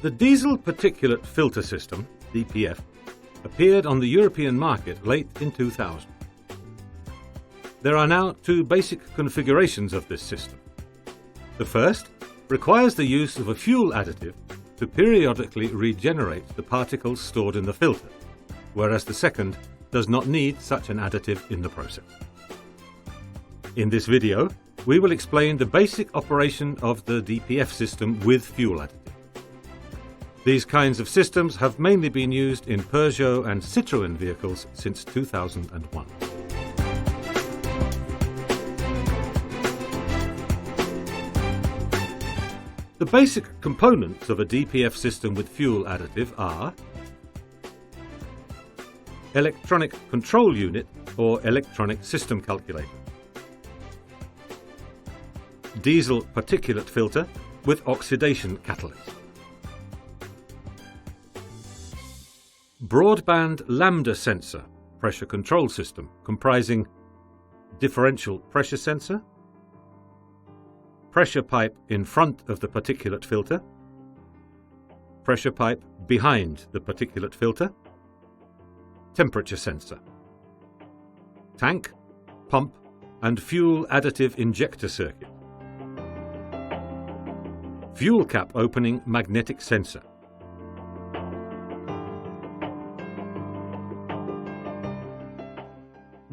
The diesel particulate filter system, DPF, appeared on the European market late in 2000. There are now two basic configurations of this system. The first requires the use of a fuel additive to periodically regenerate the particles stored in the filter, whereas the second does not need such an additive in the process. In this video, we will explain the basic operation of the DPF system with fuel additive. These kinds of systems have mainly been used in Peugeot and Citroën vehicles since 2001. The basic components of a DPF system with fuel additive are electronic control unit or electronic system calculator, diesel particulate filter with oxidation catalyst, broadband lambda sensor pressure control system comprising differential pressure sensor, pressure pipe in front of the particulate filter, pressure pipe behind the particulate filter, temperature sensor, tank, pump and fuel additive injector circuit, fuel cap opening magnetic sensor,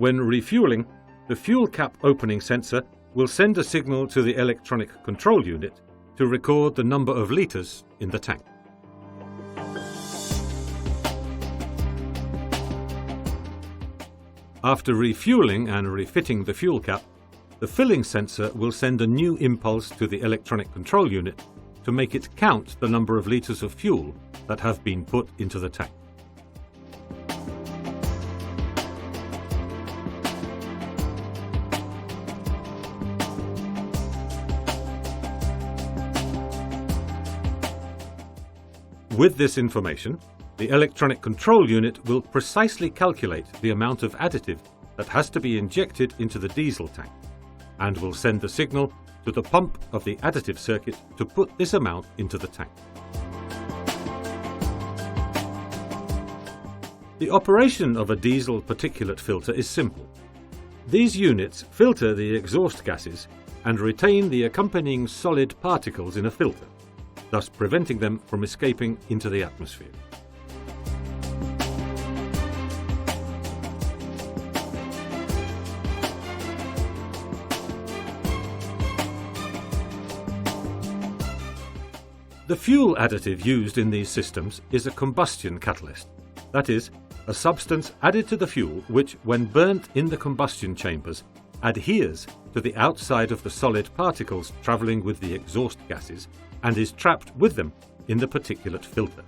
when refueling, the fuel cap opening sensor will send a signal to the electronic control unit to record the number of litres in the tank. After refueling and refitting the fuel cap, the filling sensor will send a new impulse to the electronic control unit to make it count the number of litres of fuel that have been put into the tank. With this information, the electronic control unit will precisely calculate the amount of additive that has to be injected into the diesel tank and will send the signal to the pump of the additive circuit to put this amount into the tank. The operation of a diesel particulate filter is simple. These units filter the exhaust gases and retain the accompanying solid particles in a filter, thus preventing them from escaping into the atmosphere. The fuel additive used in these systems is a combustion catalyst, that is, a substance added to the fuel which, when burnt in the combustion chambers, adheres to the outside of the solid particles travelling with the exhaust gases and is trapped with them in the particulate filter.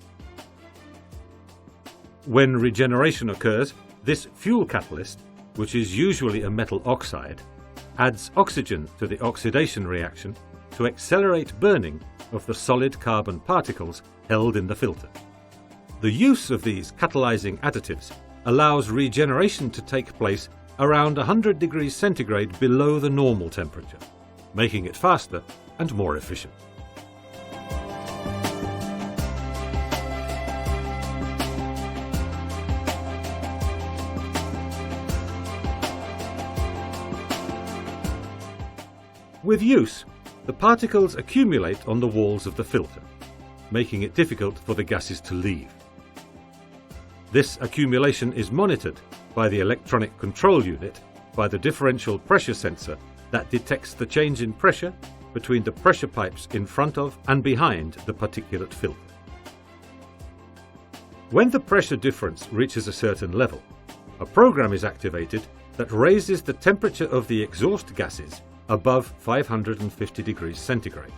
When regeneration occurs, this fuel catalyst, which is usually a metal oxide, adds oxygen to the oxidation reaction to accelerate burning of the solid carbon particles held in the filter. The use of these catalyzing additives allows regeneration to take place around 100 degrees centigrade below the normal temperature, making it faster and more efficient. With use, the particles accumulate on the walls of the filter, making it difficult for the gases to leave. This accumulation is monitored by the electronic control unit by the differential pressure sensor that detects the change in pressure between the pressure pipes in front of and behind the particulate filter. When the pressure difference reaches a certain level, a program is activated that raises the temperature of the exhaust gases above 550 degrees centigrade,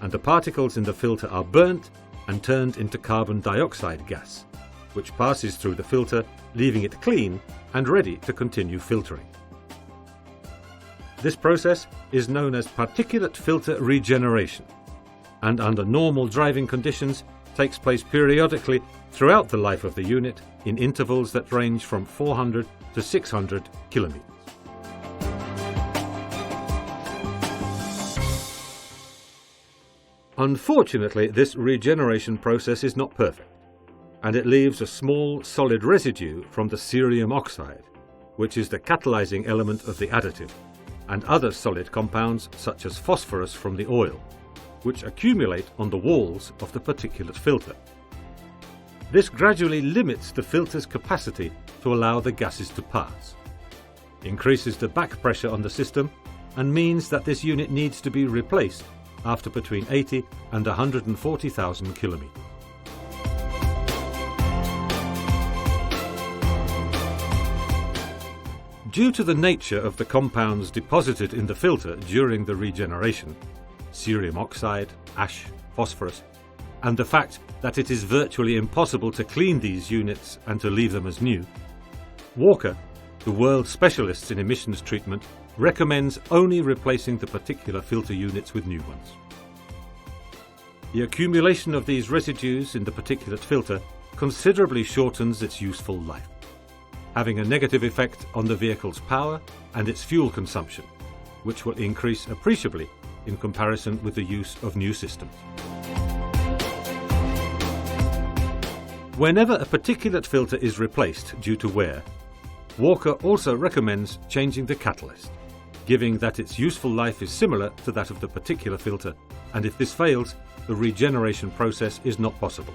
and the particles in the filter are burnt and turned into carbon dioxide gas, which passes through the filter, leaving it clean and ready to continue filtering. This process is known as particulate filter regeneration, and under normal driving conditions takes place periodically throughout the life of the unit in intervals that range from 400 to 600 kilometers. Unfortunately, this regeneration process is not perfect, and it leaves a small solid residue from the cerium oxide, which is the catalyzing element of the additive, and other solid compounds such as phosphorus from the oil, which accumulate on the walls of the particulate filter. This gradually limits the filter's capacity to allow the gases to pass, increases the back pressure on the system, and means that this unit needs to be replaced after between 80 and 140,000 kilometers. Due to the nature of the compounds deposited in the filter during the regeneration, cerium oxide, ash, phosphorus, and the fact that it is virtually impossible to clean these units and to leave them as new, Walker, the world specialist in emissions treatment, recommends only replacing the particular filter units with new ones. The accumulation of these residues in the particulate filter considerably shortens its useful life, having a negative effect on the vehicle's power and its fuel consumption, which will increase appreciably in comparison with the use of new systems. Whenever a particulate filter is replaced due to wear, Walker also recommends changing the catalyst, giving that its useful life is similar to that of the particular filter, and if this fails, the regeneration process is not possible,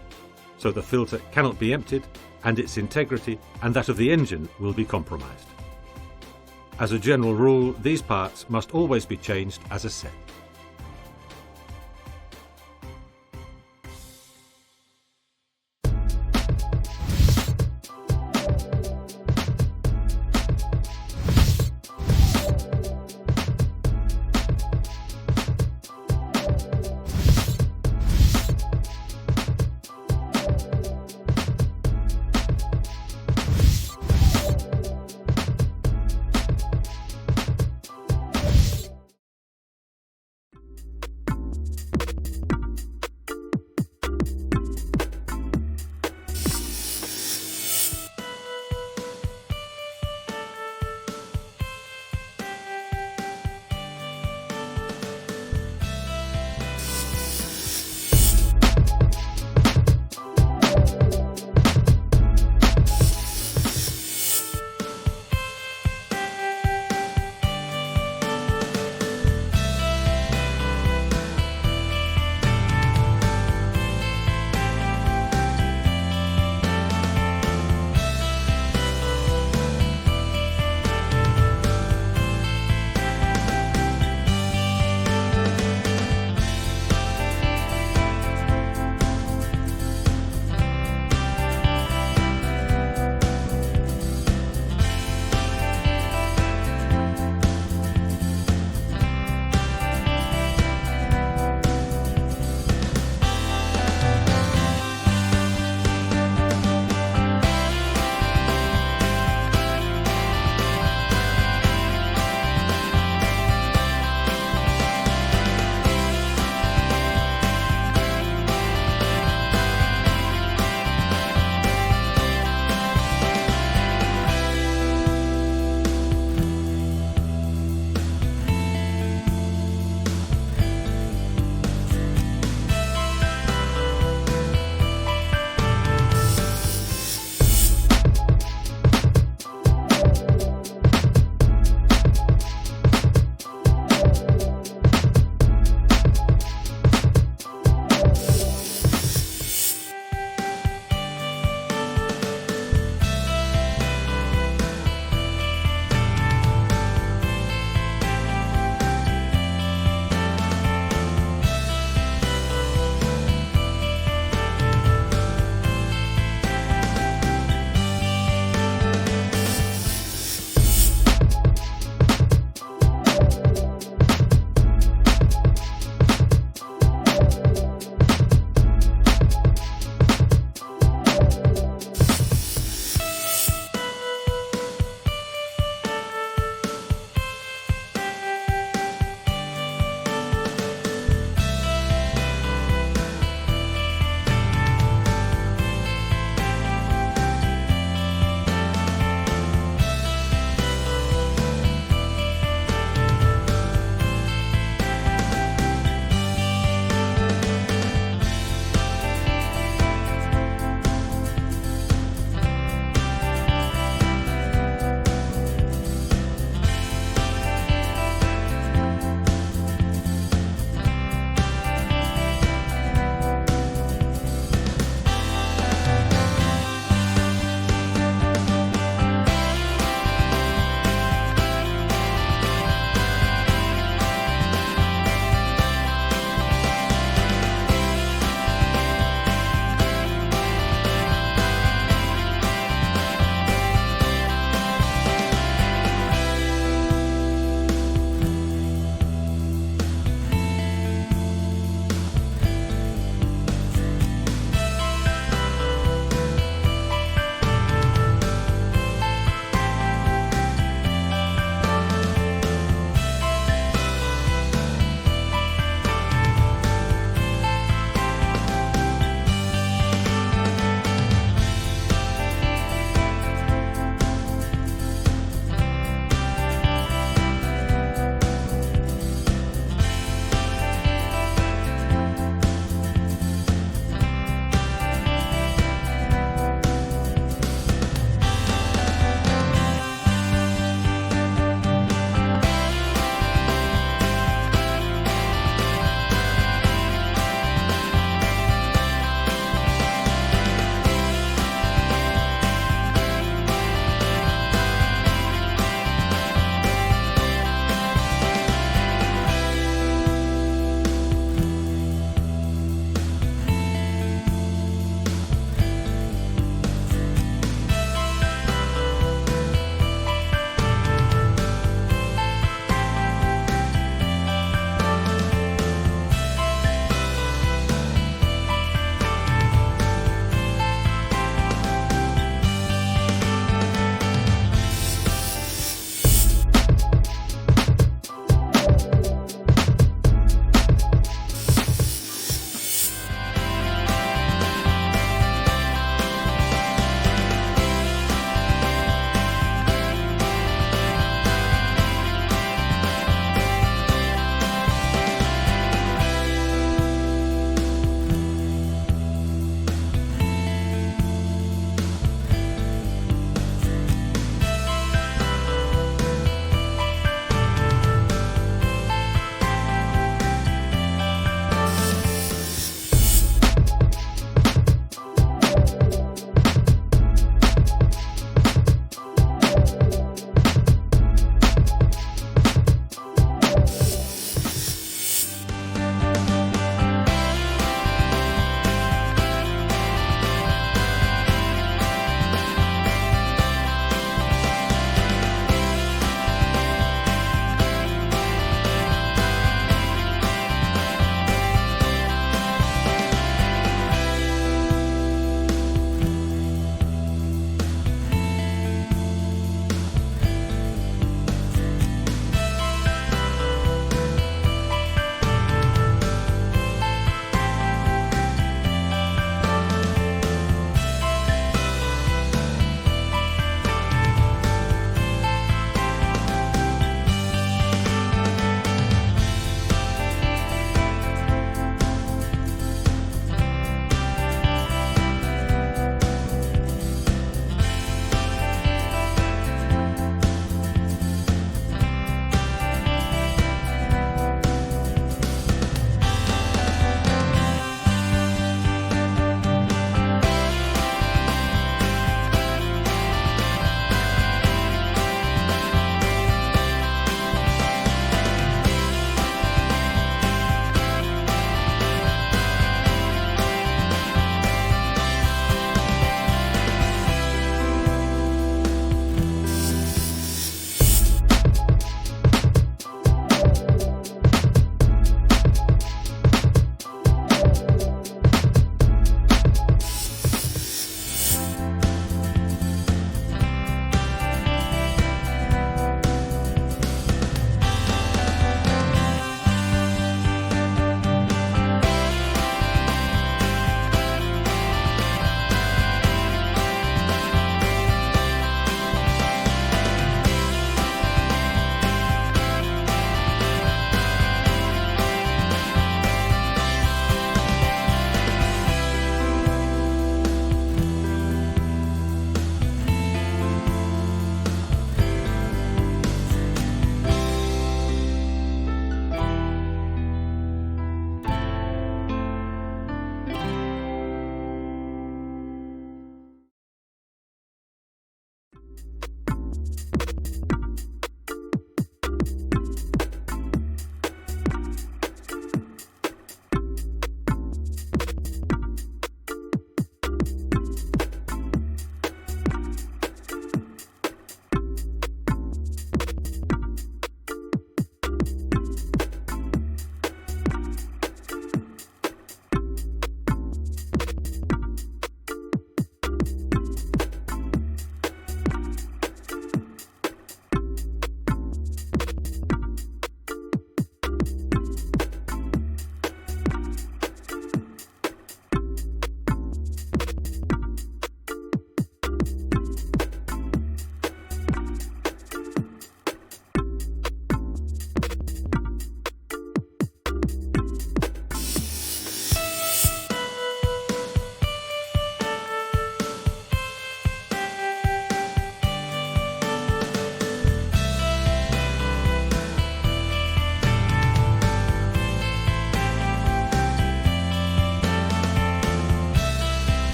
so the filter cannot be emptied and its integrity and that of the engine will be compromised. As a general rule, these parts must always be changed as a set.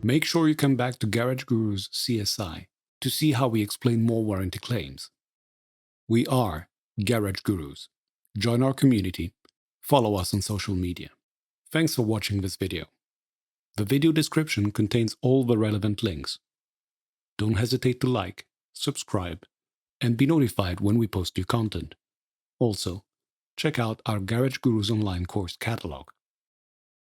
Make sure you come back to Garage Guru's CSI to see how we explain more warranty claims. We are Garage Gurus. Join our community. Follow us on social media. Thanks for watching this video. The video description contains all the relevant links. Don't hesitate to like, subscribe, and be notified when we post new content. Also, check out our Garage Gurus online course catalog.